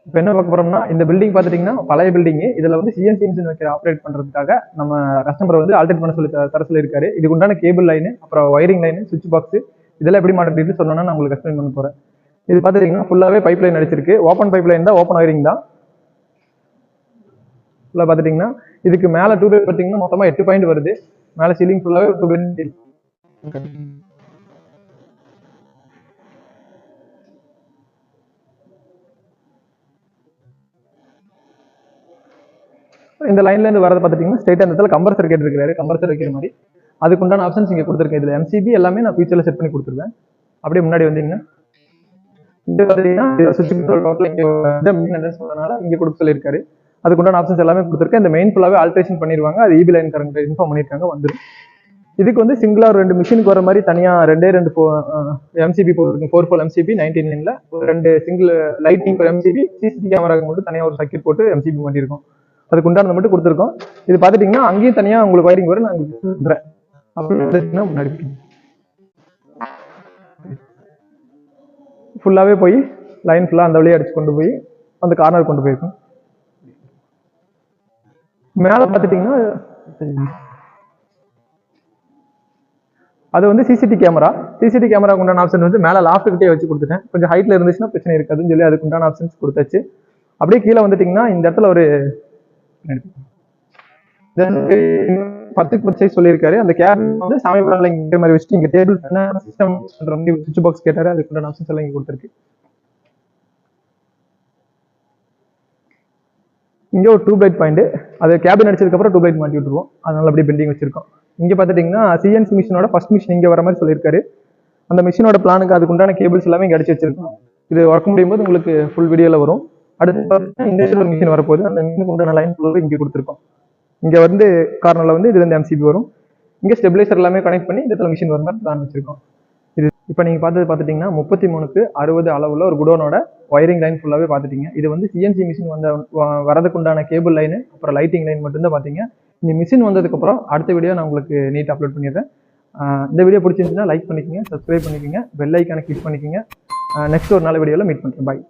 இப்போ என்ன பார்க்க போறோம்னா, இந்த பில்டிங் பார்த்துட்டிங்கன்னா பழைய பில்டிங். இதில் வந்து சிஎன்சி மிஷின் வைக்கிற ஆப்ரேட் பண்ணுறதுக்காக நம்ம கஸ்டமர் வந்து ஆல்டர்ட் பண்ண சொல்லி தர சொல்லியிருக்காரு. இதுக்கு உண்டான கேபிள் லைனு, அப்புறம் ஒயரிங் லைனு, சுவிட்ச் பாக்ஸ் இதெல்லாம் எப்படி மாட்டுறது சொன்னோன்னா நான் உங்களுக்கு எக்ஸ்பிளைன் பண்ண போகிறேன். இது பார்த்துட்டிங்கன்னா ஃபுல்லாகவே பைப் லைன் அடிச்சிருக்கு. ஓப்பன் பைப் லைன் தான், ஓப்பன் ஒயரிங் தான். ஃபுல்லாக பார்த்துட்டிங்கன்னா இதுக்கு மேலே டியூப்லைட் பார்த்தீங்கன்னா மொத்தமாக 8 பாயிண்ட் வருது. மேலே சீலிங் ஃபுல்லாகவே டியூப்லைட். இந்த லைன்ல இருந்து வரது பார்த்துட்டீங்கன்னா ஸ்ட்ரைட்டா இந்த இடத்துல கம்பர்சர் கேட்டிருக்காரு. கம்பர்சர் வைக்கிற மாதிரி அதுக்கு உண்டான ஆப்ஷன்ஸ் இங்கே கொடுத்துருக்கேன். இதில் எம்சிபி எல்லாமே நான் ஃபியூச்சரில் செட் பண்ணி கொடுத்துருவேன். அப்படியே முன்னாடி வந்தீங்கன்னா இங்கே பார்த்தீங்கன்னா சுவிட்ச் கண்ட்ரோல் டோட்டல் இங்கே கொடுக்க சொல்லியிருக்காரு. அதுக்கு உண்டான ஆப்ஷன்ஸ் எல்லாமே கொடுத்துருக்கேன். இந்த மெயின் ஃபுல்லாகவே ஆல்ட்ரேஷன் பண்ணிடுவாங்க. அது இபி லைன் கரண்ட் இன்ஃபார்ம் பண்ணியிருக்காங்க வந்துடும். இதுக்கு வந்து சிங்கிளா 2 மிஷினுக்கு வர மாதிரி தனியாக 2 எம்சிபி போட்டுருக்கேன். 4 போல் எம்சிபி 19 லைனில் 2 சிங்கிள் லைட்டிங் எம்சிபி, சிசிடிவி கேமராக்கு மட்டும் தனியாக ஒரு சர்க்யூட் போட்டு எம்சிபி பண்ணியிருக்கோம். அதுக்கு உண்டானது மட்டும் கொடுத்துருக்கோம். இது பார்த்துட்டிங்கன்னா அங்கேயும் தனியாக உங்களுக்கு வயரிங் வரும். நான் சொல்கிறேன் அப்படின்னு முன்னாடி ஃபுல்லாகவே போய் லைன் ஃபுல்லாக அந்த வழியாக அடிச்சு கொண்டு போய் அந்த கார்னர் கொண்டு போயிருக்கோம். மேலே பார்த்துட்டிங்கன்னா அது வந்து சிசிடிவி கேமராக்கு உண்டான ஆப்ஷன் வந்து மேலே லாஃப்ட்டுக்கிட்டே வச்சு கொடுத்துட்டேன். கொஞ்சம் ஹைட்டில் இருந்துச்சுன்னா பிரச்சனை இருக்காதுன்னு சொல்லி அதுக்கு உண்டான ஆப்ஷன்ஸ் கொடுத்தாச்சு. அப்படியே கீழே வந்துட்டிங்கன்னா இந்த இடத்துல ஒரு 10 சைஸ் சொல்லியிருக்காரு. அந்த கேபின் வந்து சாமிபுரம் இங்க மாதிரி வச்சுட்டு இங்க டேபிள் சிஸ்டம் சுவிட்ச் பாக்ஸ் கேட்டாரு. அதுக்கு உண்டான ஆப்ஷன்ஸ் எல்லாம் இங்க கொடுத்துருக்கு. இங்க ஒரு டியூப்லைட் பாயிண்ட், அது கேபின் அடிச்சதுக்கு அப்புறம் டியூப்லைட் மாட்டி விட்டுருவோம். அதனால அப்படியே பெண்டிங் வச்சிருக்கோம். இங்க பாத்துட்டீங்கன்னா சிஎன்சி மிஷினோட ஃபர்ஸ்ட் மிஷின் இங்க வர மாதிரி சொல்லியிருக்காரு. அந்த மிஷினோட பிளானுக்கு அதுக்கு உண்டான கேபிள்ஸ் எல்லாமே இங்க அடிச்சு வச்சிருக்கோம். இது ஒர்க் முடியும் போது உங்களுக்கு ஃபுல் வீடியோல வரும். அடுத்து இந்த மிஷின் வரப்போகுது. அந்த மிஷினுக்கு உண்டான லைன் ஃபுல்லாக இங்கே கொடுத்துருக்கோம். இங்கே வந்து கார்னரில் வந்து இதுல இருந்து எம்சிபி வரும். இங்கே ஸ்டெபிலைசர் எல்லாமே கனெக்ட் பண்ணி இந்த இடத்துல மிஷின் வர மாதிரி பிளான் வச்சிருக்கோம். இது இப்போ நீங்கள் பார்த்துட்டிங்கன்னா 33க்கு 60 அளவுள்ள ஒரு குடோனோட ஒயரிங் லைன் ஃபுல்லாகவே பார்த்துட்டீங்க. இது வந்து சிஎன்சி மிஷின் வந்த வரதுக்கு உண்டான கேபிள் லைனு, அப்புறம் லைட்டிங் லைன் மட்டும்தான் பார்த்தீங்க. இந்த மிஷின் வந்ததுக்கப்புறம் அடுத்த வீடியோ நான் உங்களுக்கு நீட் அப்லோட் பண்ணிடுறேன். இந்த வீடியோ பிடிச்சிருந்துச்சுன்னா லைக் பண்ணிக்கோங்க, சப்ஸ்கிரைப் பண்ணிக்கோங்க, பெல் ஐக்கானை கிளிக் பண்ணிக்கோங்க. நெக்ஸ்ட் ஒரு நல்ல வீடியோவில் மீட் பண்ணுறேன். பாய்.